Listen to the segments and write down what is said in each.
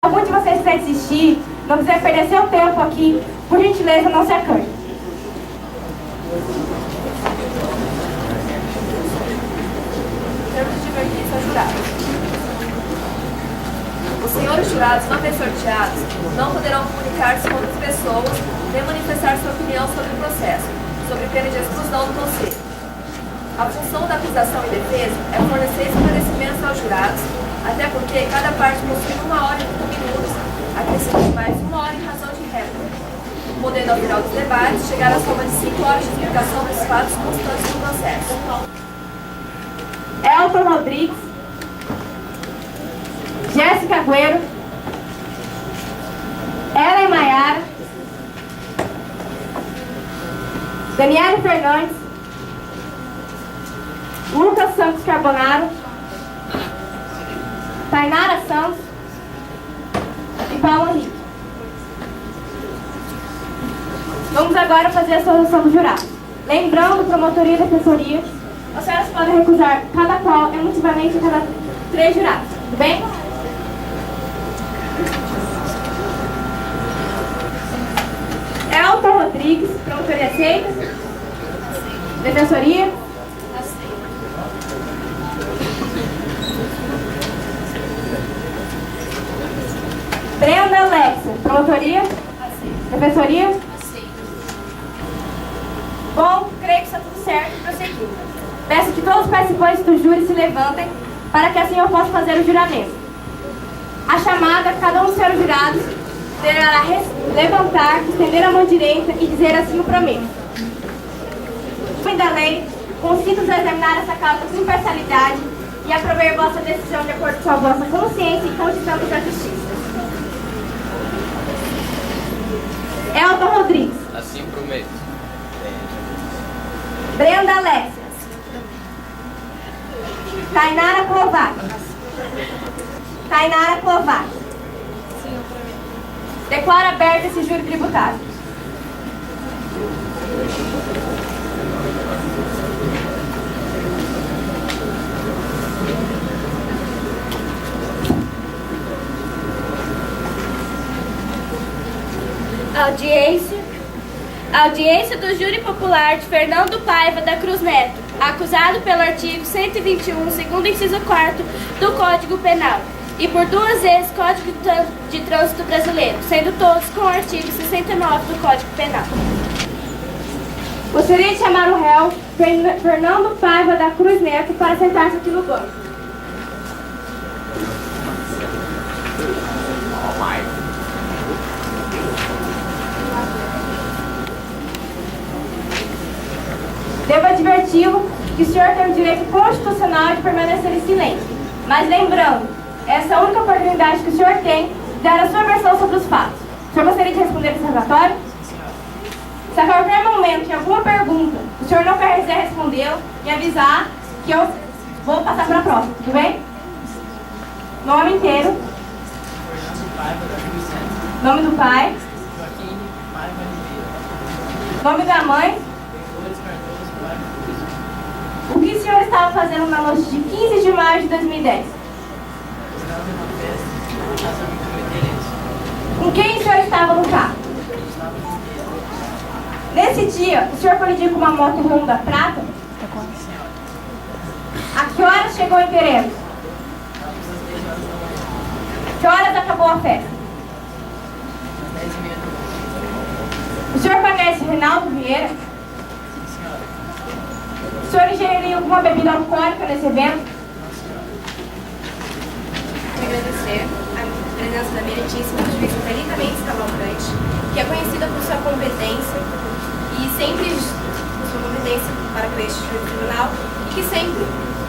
algum de vocês quiser desistir, não quiser perder seu tempo aqui, por gentileza, não se acanhe. Termos de advertência aos jurados. Os senhores jurados não bem sorteados não poderão comunicar-se com outras pessoas nem manifestar sua opinião sobre o processo, sobre pena de exclusão do conselho. A função da acusação e defesa é fornecer esclarecimentos aos jurados, até porque cada parte possui 1 hora e 5 minutos, acrescentando mais 1 hora em razão de réplica, podendo, ao final dos debates, chegar à soma de 5 horas de explicação dos fatos constantes do processo. Elton Rodrigues, Jéssica Agüero, Ellen Maiara, Daniele Fernandes, Lucas Santos Carbonaro, Tainara Santos e Paulo Henrique. Vamos agora fazer a solução do jurado. Lembrando, promotoria e defensoria, as senhoras podem recusar cada qual emotivamente a cada 3 jurados. Tudo bem? Elton Rodrigues, promotoria aceita? Defensoria? Brenda Alexia, promotoria? Defensoria? Bom, creio que está tudo certo e prosseguindo. Peço que todos os participantes do júri se levantem para que assim eu possa fazer o juramento. A chamada, cada um dos seus jurados deverá levantar, estender a mão direita e dizer assim o prometo. Em nome da lei, consinto examinar essa causa com imparcialidade e aprovar vossa decisão de acordo com a vossa consciência e condição da justiça. Elton Rodrigues. Assim prometo. Brenda Alexia. Tainara Kovac. Tainara Kovac. Declaro aberto esse júri tributário. Audiência do Júri Popular de Fernando Paiva da Cruz Neto, acusado pelo artigo 121, segundo inciso 4º do Código Penal, e por 2 vezes Código de Trânsito Brasileiro, sendo todos com o artigo 69 do Código Penal. Gostaria de chamar o réu Fernando Paiva da Cruz Neto para sentar-se aqui no banco. Devo adverti-lo que o senhor tem o direito constitucional de permanecer em silêncio. Mas lembrando, essa é a única oportunidade que o senhor tem de dar a sua versão sobre os fatos. O senhor gostaria de responder esse relatório? Se a qualquer momento tem alguma pergunta, o senhor não quiser respondê-lo e avisar que eu vou passar para a próxima, tudo bem? Nome inteiro. Nome do pai. Nome da mãe. O que o senhor estava fazendo na noite de 15 de maio de 2010? Com quem o senhor estava no carro? Nesse dia, o senhor colidiu com uma moto Honda prata? A que horas chegou em Teremos? Que horas acabou a festa? O senhor conhece Reinaldo Vieira? O senhor ingeriu alguma bebida alcoólica nesse evento? Quero agradecer a presença da meritíssima juíza Thalita Mendes Cavalcante, que é conhecida por sua competência e sempre sua competência para com este juiz do tribunal e que sempre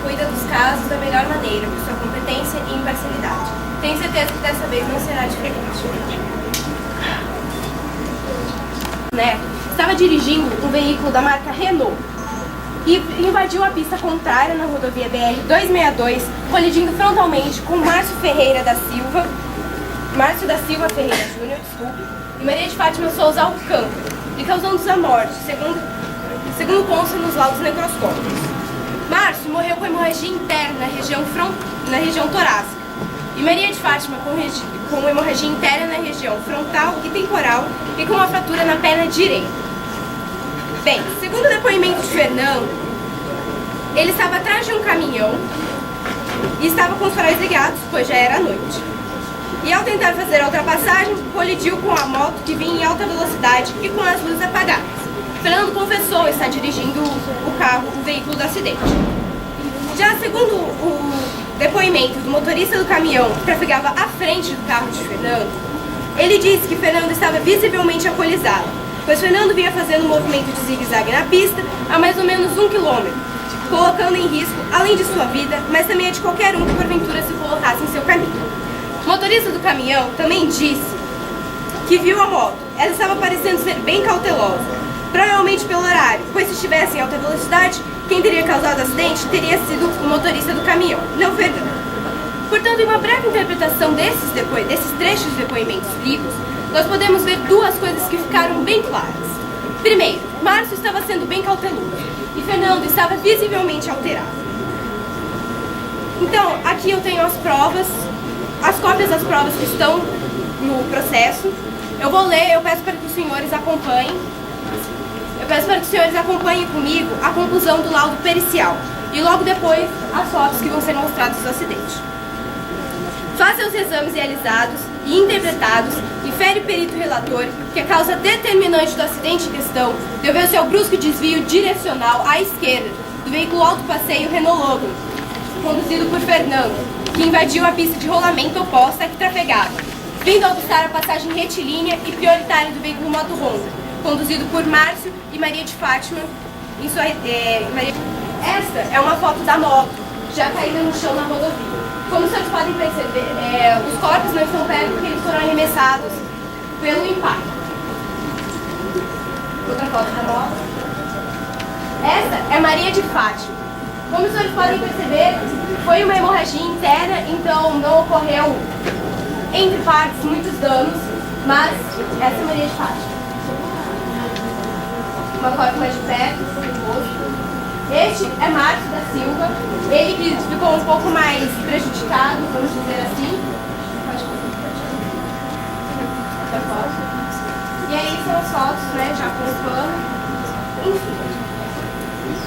cuida dos casos da melhor maneira, por sua competência e imparcialidade. Tenho certeza que dessa vez não será diferente. Estava dirigindo um veículo da marca Renault e invadiu a pista contrária na rodovia BR-262, colidindo frontalmente com Márcio da Silva Ferreira Júnior, e Maria de Fátima Souza Alcântara, e causando-lhes a morte, segundo consta nos laudos necroscópicos. Márcio morreu com hemorragia interna na região torácica e Maria de Fátima com hemorragia interna na região frontal e temporal e com uma fratura na perna direita. Bem, segundo o depoimento de Fernando, ele estava atrás de um caminhão e estava com os faróis ligados, pois já era noite. E ao tentar fazer a ultrapassagem, colidiu com a moto que vinha em alta velocidade e com as luzes apagadas. Fernando confessou estar dirigindo o veículo do acidente. Já segundo o depoimento do motorista do caminhão que trafegava à frente do carro de Fernando, ele disse que Fernando estava visivelmente alcoolizado, pois Fernando vinha fazendo um movimento de zigue-zague na pista a mais ou menos 1 quilômetro, colocando em risco, além de sua vida, mas também a de qualquer um que porventura se colocasse em seu caminho. O motorista do caminhão também disse que viu a moto. Ela estava parecendo ser bem cautelosa, provavelmente pelo horário, pois se estivesse em alta velocidade, quem teria causado o acidente teria sido o motorista do caminhão, não Fernando. Portanto, em uma breve interpretação desses trechos de depoimentos lidos, nós podemos ver duas coisas que ficaram bem claras. Primeiro, Márcio estava sendo bem cauteloso e Fernando estava visivelmente alterado. Então, aqui eu tenho as provas, as cópias das provas que estão no processo. Eu vou ler, eu peço para que os senhores acompanhem. Eu peço para que os senhores acompanhem comigo a conclusão do laudo pericial e logo depois as fotos que vão ser mostradas do acidente. Face aos exames realizados e interpretados, infere o perito relator que a causa determinante do acidente em questão deveu-se ao brusco desvio direcional à esquerda do veículo auto-passeio Renault Logan, conduzido por Fernando, que invadiu a pista de rolamento oposta que trafegava, vindo a obstar a passagem retilínea e prioritária do veículo Moto Honda, conduzido por Márcio e Maria de Fátima. Esta é uma foto da moto, já caída no chão na rodovia. Como vocês podem perceber, os corpos não estão perto porque eles foram arremessados pelo impacto. Outra foto da moto. Esta é Maria de Fátima. Como os senhores podem perceber, foi uma hemorragia interna, então não ocorreu entre partes muitos danos, mas essa é Maria de Fátima. Uma foto mais de perto, do rosto. Este é Márcio da Silva, ele que ficou um pouco mais prejudicado, vamos dizer assim. Outra foto. E aí são as fotos, né, já com o pano. Enfim.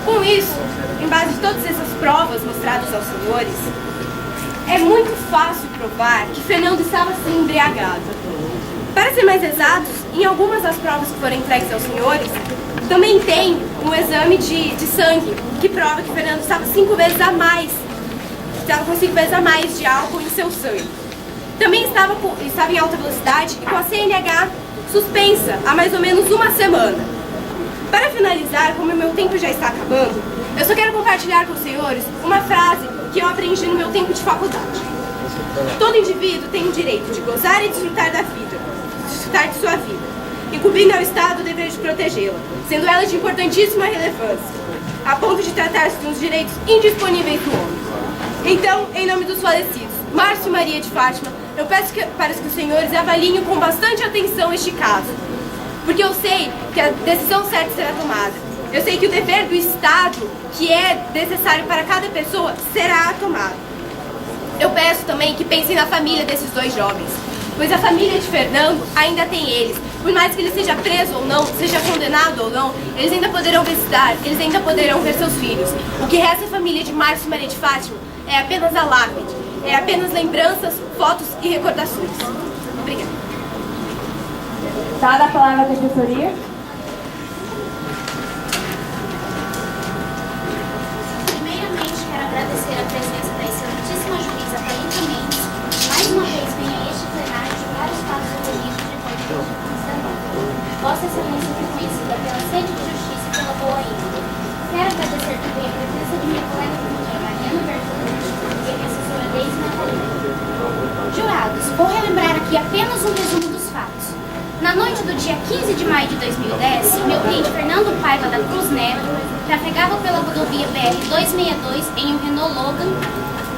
Com isso, em base de todas essas provas mostradas aos senhores, é muito fácil provar que Fernando estava sim embriagado. Para ser mais exatos, em algumas das provas que foram entregues aos senhores, também tem um exame de sangue que prova que Fernando estava 5 vezes a mais, estava com 5 vezes a mais de álcool em seu sangue. Também estava em alta velocidade e com a CNH suspensa há mais ou menos 1 semana. Para finalizar, como o meu tempo já está acabando, eu só quero compartilhar com os senhores uma frase que eu aprendi no meu tempo de faculdade. Todo indivíduo tem o direito de gozar e desfrutar da vida, desfrutar de sua vida, incumbindo ao Estado o dever de protegê-la, sendo ela de importantíssima relevância, a ponto de tratar-se de uns direitos indisponíveis do homem. Então, em nome dos falecidos, Márcio e Maria de Fátima, eu peço para que os senhores avaliem com bastante atenção este caso, porque eu sei que a decisão certa será tomada. Eu sei que o dever do Estado, que é necessário para cada pessoa, será tomado. Eu peço também que pensem na família desses 2 jovens, pois a família de Fernando ainda tem eles. Por mais que ele seja preso ou não, seja condenado ou não, eles ainda poderão visitar, eles ainda poderão ver seus filhos. O que resta à família de Márcio e Maria de Fátima é apenas a lápide, é apenas lembranças, fotos e recordações. Obrigada. Dada a palavra à defensoria. Primeiramente, quero agradecer a presença da excelentíssima juíza Thalita Mendes, que mais uma vez vem a este plenário julgar os fatos ocorridos de Código de Vossa Excelência foi conhecida pela sede de justiça e pela boa índole. Quero agradecer também a presença de minha colega comunhã Mariana Bertolucci e a minha assessora Deise Natalina. Jurados, vou relembrar aqui apenas um resumo dos fatos. Na noite do dia 15 de maio de 2010, meu cliente Fernando Paiva da Cruz Neto trafegava pela rodovia BR-262 em um Renault Logan,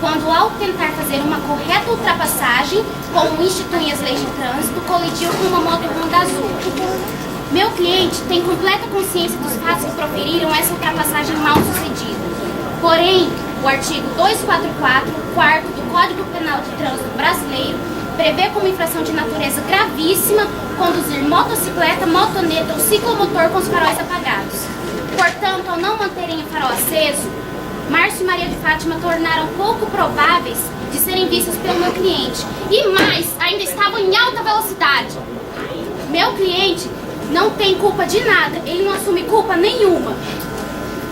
quando ao tentar fazer uma correta ultrapassagem, como instituem as leis de trânsito, colidiu com uma moto Honda azul. Meu cliente tem completa consciência dos fatos que proferiram essa ultrapassagem mal sucedida. Porém, O artigo 244, 4º do Código Penal de Trânsito Brasileiro, prevê como infração de natureza gravíssima conduzir motocicleta, motoneta ou ciclomotor com os faróis apagados. Portanto, ao não manterem o farol aceso, Márcio e Maria de Fátima tornaram pouco prováveis de serem vistos pelo meu cliente. E mais, ainda estavam em alta velocidade. Meu cliente não tem culpa de nada, ele não assume culpa nenhuma.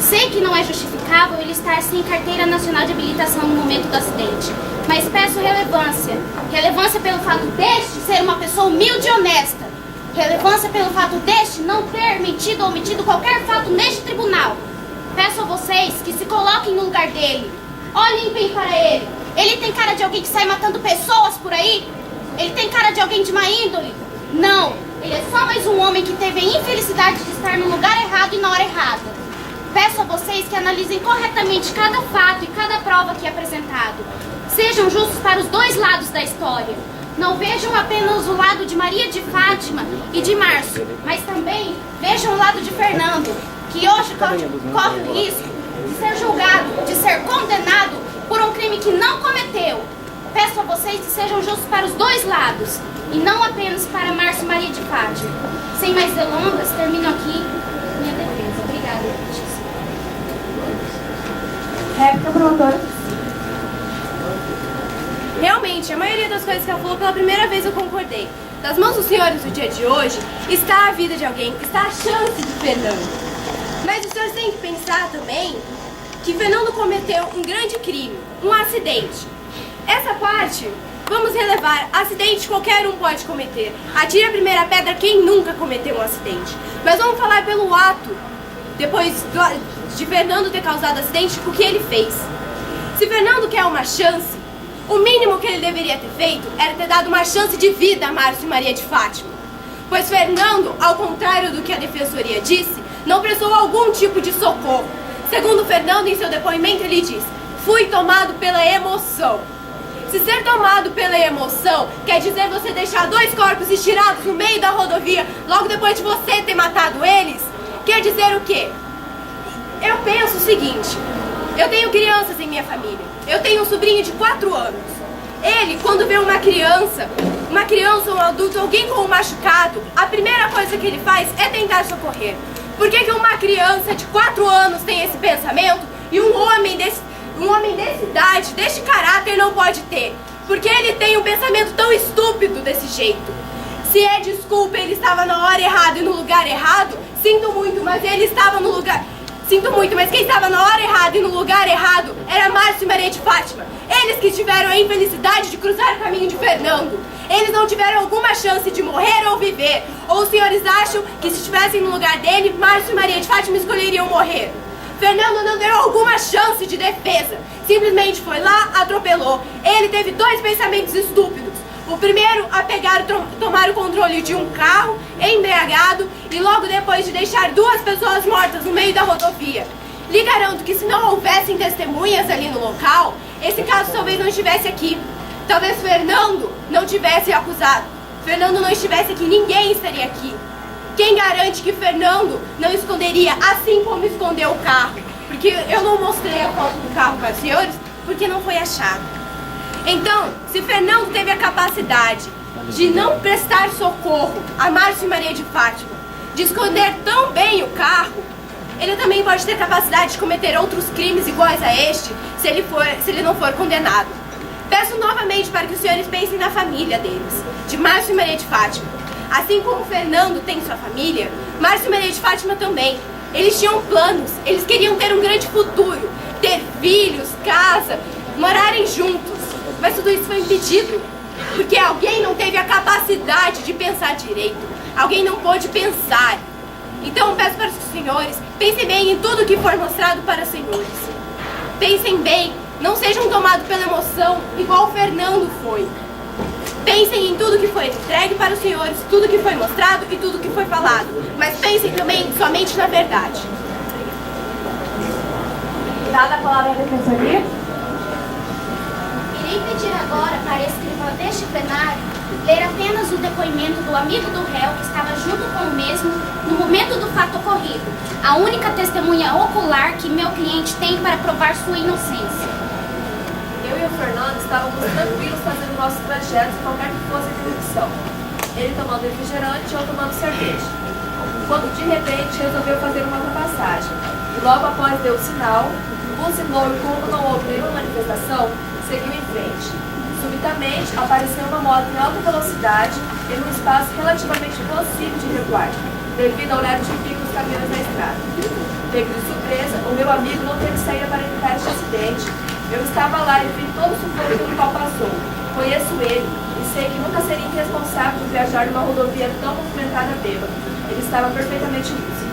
Sei que não é justificável ele estar sem carteira nacional de habilitação no momento do acidente, mas peço relevância. Relevância pelo fato deste ser uma pessoa humilde e honesta. Relevância pelo fato deste não ter mentido ou omitido qualquer fato neste tribunal. Peço a vocês que se coloquem no lugar dele. Olhem bem para ele. Ele tem cara de alguém que sai matando pessoas por aí? Ele tem cara de alguém de má índole? Não, ele é só mais um homem que teve a infelicidade de estar no lugar errado e na hora errada. Peço a vocês que analisem corretamente cada fato e cada prova aqui apresentado. Sejam justos para os dois lados da história. Não vejam apenas o lado de Maria de Fátima e de Márcio, mas também vejam o lado de Fernando, que hoje corre o risco de ser julgado, de ser condenado por um crime que não cometeu. Peço a vocês que sejam justos para os dois lados, e não apenas para Márcio e Maria de Fátima. Sem mais delongas, termino aqui minha defesa. Obrigada, Letícia. Réplica, promotora. Realmente, a maioria das coisas que ela falou, pela primeira vez eu concordei. Nas mãos dos senhores do dia de hoje, está a vida de alguém, está a chance de Fernando. Mas os senhores têm que pensar também que Fernando cometeu um grande crime, um acidente. Essa parte, vamos relevar, acidente qualquer um pode cometer. Atire a primeira pedra quem nunca cometeu um acidente. Mas vamos falar pelo ato, depois de Fernando ter causado acidente, o que ele fez. Se Fernando quer uma chance, o mínimo que ele deveria ter feito era ter dado uma chance de vida a Márcio e Maria de Fátima. Pois Fernando, ao contrário do que a defensoria disse, não prestou algum tipo de socorro. Segundo Fernando, em seu depoimento, ele diz: fui tomado pela emoção. Se ser tomado pela emoção quer dizer você deixar dois corpos estirados no meio da rodovia logo depois de você ter matado eles, quer dizer o quê? Eu penso o seguinte: eu tenho crianças em minha família. Eu tenho um sobrinho de 4 anos. Ele, quando vê uma criança ou um adulto, alguém com um machucado, a primeira coisa que ele faz é tentar socorrer. Por que uma criança de 4 anos tem esse pensamento e um homem dessa idade, deste caráter, não pode ter? Porque ele tem um pensamento tão estúpido desse jeito. Se é desculpa, ele estava na hora errada e no lugar errado, sinto muito, mas ele estava no lugar... Sinto muito, mas quem estava na hora errada e no lugar errado era Márcio e Maria de Fátima. Eles que tiveram a infelicidade de cruzar o caminho de Fernando. Eles não tiveram alguma chance de morrer ou viver. Ou os senhores acham que se estivessem no lugar dele, Márcio e Maria de Fátima escolheriam morrer? Fernando não deu alguma chance de defesa. Simplesmente foi lá, atropelou. Ele teve 2 pensamentos estúpidos. O primeiro, a pegar e tomar o controle de um carro embriagado e logo depois de deixar 2 pessoas mortas no meio da rodovia. Lhe garanto que se não houvessem testemunhas ali no local, esse caso talvez não estivesse aqui. Talvez Fernando não tivesse acusado. Fernando não estivesse aqui, ninguém estaria aqui. Quem garante que Fernando não esconderia assim como escondeu o carro? Porque eu não mostrei a foto do carro para os senhores, porque não foi achado. Então, se Fernando teve a capacidade de não prestar socorro a Márcio e Maria de Fátima, de esconder tão bem o carro, ele também pode ter capacidade de cometer outros crimes iguais a este, se ele não for condenado. Peço novamente para que os senhores pensem na família deles, de Márcio e Maria de Fátima. Assim como Fernando tem sua família, Márcio e Maria de Fátima também. Eles tinham planos, eles queriam ter um grande futuro, ter filhos, casa, morarem juntos. Mas tudo isso foi impedido, porque alguém não teve a capacidade de pensar direito. Alguém não pôde pensar. Então peço para os senhores, pensem bem em tudo que for mostrado para os senhores. Pensem bem, não sejam tomados pela emoção, igual o Fernando foi. Pensem em tudo que foi entregue para os senhores, tudo que foi mostrado e tudo que foi falado. Mas pensem também somente na verdade. Dada a palavra à defensoria. Vem pedir agora para a escrivã deste plenário ler apenas o depoimento do amigo do réu que estava junto com o mesmo no momento do fato ocorrido, a única testemunha ocular que meu cliente tem para provar sua inocência. Eu e o Fernando estávamos tranquilos fazendo nosso trajeto, qualquer que fosse a interrupção. Ele tomando refrigerante e eu tomando cerveja. Quando de repente resolveu fazer uma ultrapassagem. E logo após deu o sinal, buzinou e como não houve nenhuma manifestação, seguiu em frente. Subitamente apareceu uma moto em alta velocidade em um espaço relativamente possível de recuar, devido ao leve de pico dos caminhões na estrada. Pego de surpresa, o meu amigo não teve saída para evitar este acidente. Eu estava lá e vi todo o sufoco pelo qual passou. Conheço ele e sei que nunca seria irresponsável de viajar numa rodovia tão movimentada bêbado. Ele estava perfeitamente lúcido.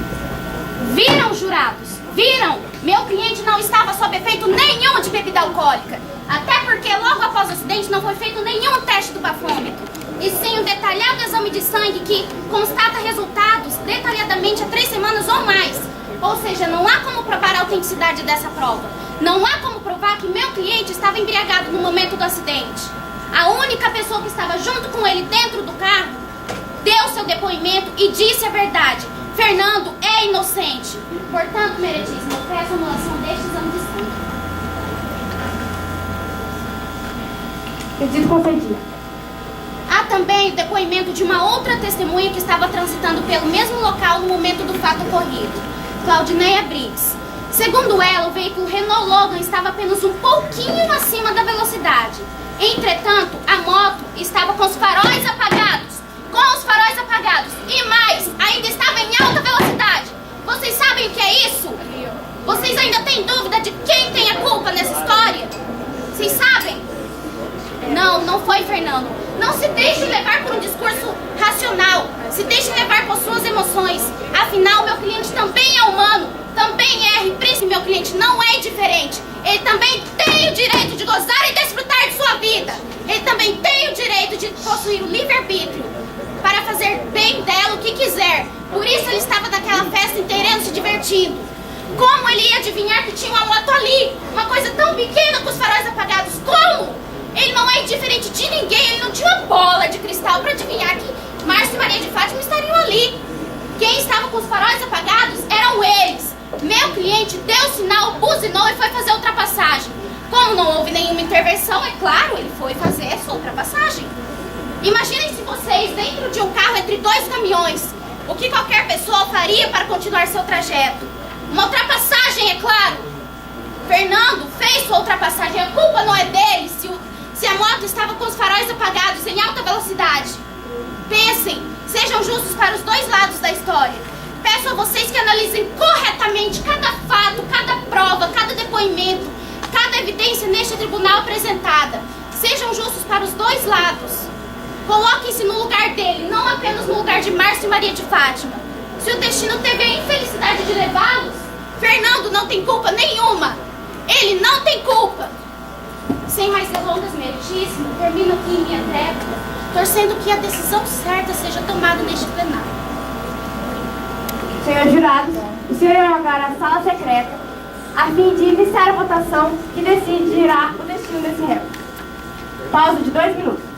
Viram, jurados? Viram? Meu cliente não estava sob efeito nenhum de bebida alcoólica. Até porque logo após o acidente não foi feito nenhum teste do bafômetro. E sim um detalhado exame de sangue que constata resultados detalhadamente há 3 semanas ou mais. Ou seja, não há como provar a autenticidade dessa prova. Não há como provar que meu cliente estava embriagado no momento do acidente. A única pessoa que estava junto com ele dentro do carro deu seu depoimento e disse a verdade. Fernando é inocente. Portanto, meritíssimo, eu peço a anulação deste exame de sangue. Pedido concedido. Há também o depoimento de uma outra testemunha que estava transitando pelo mesmo local no momento do fato ocorrido, Claudineia Briggs. Segundo ela, o veículo Renault Logan estava apenas um pouquinho acima da velocidade. Entretanto, a moto estava com os faróis apagados. E mais, ainda estava em alta velocidade. Vocês sabem o que é isso? Vocês ainda têm dúvida de quem tem a culpa nessa história? Vocês sabem? Não foi Fernando. Não se deixe levar por um discurso racional. Se deixe levar por suas emoções. Afinal, meu cliente também é humano. Também erra e príncipe, meu cliente não é indiferente. Ele também tem o direito de gozar e desfrutar de sua vida. Ele também tem o direito de possuir o livre-arbítrio para fazer bem dela o que quiser. Por isso ele estava naquela festa inteirando, se divertindo. Como ele ia adivinhar que tinha uma moto ali? Uma coisa tão pequena com os faróis apagados. Como? Ele não é indiferente de ninguém. Ele não tinha uma bola de cristal para adivinhar que Márcio e Maria de Fátima estariam ali. Quem estava com os faróis apagados eram eles. Meu cliente deu sinal, buzinou e foi fazer a ultrapassagem. Como não houve nenhuma intervenção, é claro, ele foi fazer a sua ultrapassagem. Imaginem se vocês dentro de um carro entre 2 caminhões. O que qualquer pessoa faria para continuar seu trajeto? Uma ultrapassagem, é claro. Fernando fez sua ultrapassagem. A culpa não é dele se a moto estava com os faróis apagados em alta velocidade. Pensem, sejam justos para os 2 lados da história. Peço a vocês que analisem corretamente cada fato, cada prova, cada depoimento, cada evidência neste tribunal apresentada. Sejam justos para os 2 lados. Coloquem-se no lugar dele, não apenas no lugar de Márcio e Maria de Fátima. Se o destino teve a infelicidade de levá-los, Fernando não tem culpa nenhuma. Ele não tem culpa. Sem mais delongas, meritíssimo, termino aqui minha tréplica, torcendo que a decisão certa seja tomada neste plenário. Senhores jurados, o senhor irá agora à sala secreta a fim de iniciar a votação que decidirá o destino desse réu. Pausa de 2 minutos.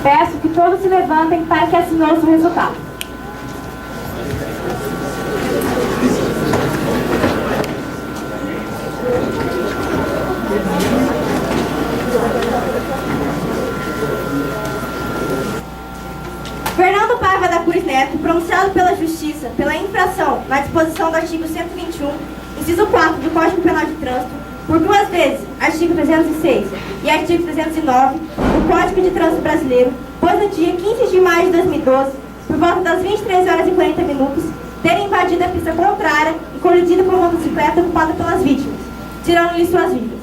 Peço que todos se levantem para que assim ouçam o resultado. Fernando Paiva da Cruz Neto, pronunciado pela Justiça pela infração na disposição do artigo 121, inciso 4 do Código Penal de Trânsito, por 2 vezes, artigo 306 e artigo 309 do Código de Trânsito Brasileiro, pois no dia 15 de maio de 2012, por volta das 23h40, ter invadido a pista contrária e colidido com uma motocicleta ocupada pelas vítimas, tirando-lhe suas vidas.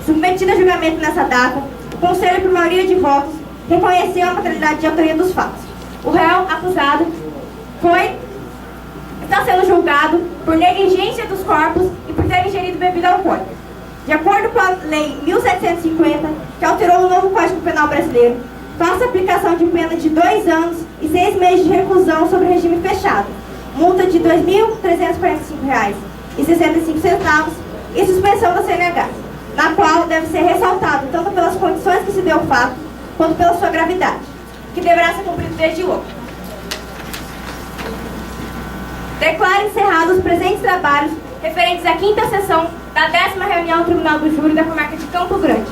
Submetido a julgamento nessa data, o Conselho, por maioria de votos, reconheceu a materialidade de autoria dos fatos. O réu acusado está sendo julgado por negligência dos corpos e por ter ingerido bebida alcoólica. De acordo com a Lei 1750, que alterou o novo Código Penal brasileiro, faça aplicação de pena de 2 anos e 6 meses de reclusão sobre regime fechado, multa de R$ 2.345,65 e suspensão da CNH, na qual deve ser ressaltado tanto pelas condições que se deu o fato, quanto pela sua gravidade, que deverá ser cumprido desde logo. Declaro encerrados os presentes trabalhos referentes à 5ª sessão da 10ª reunião do Tribunal do Júri da Comarca de Campo Grande.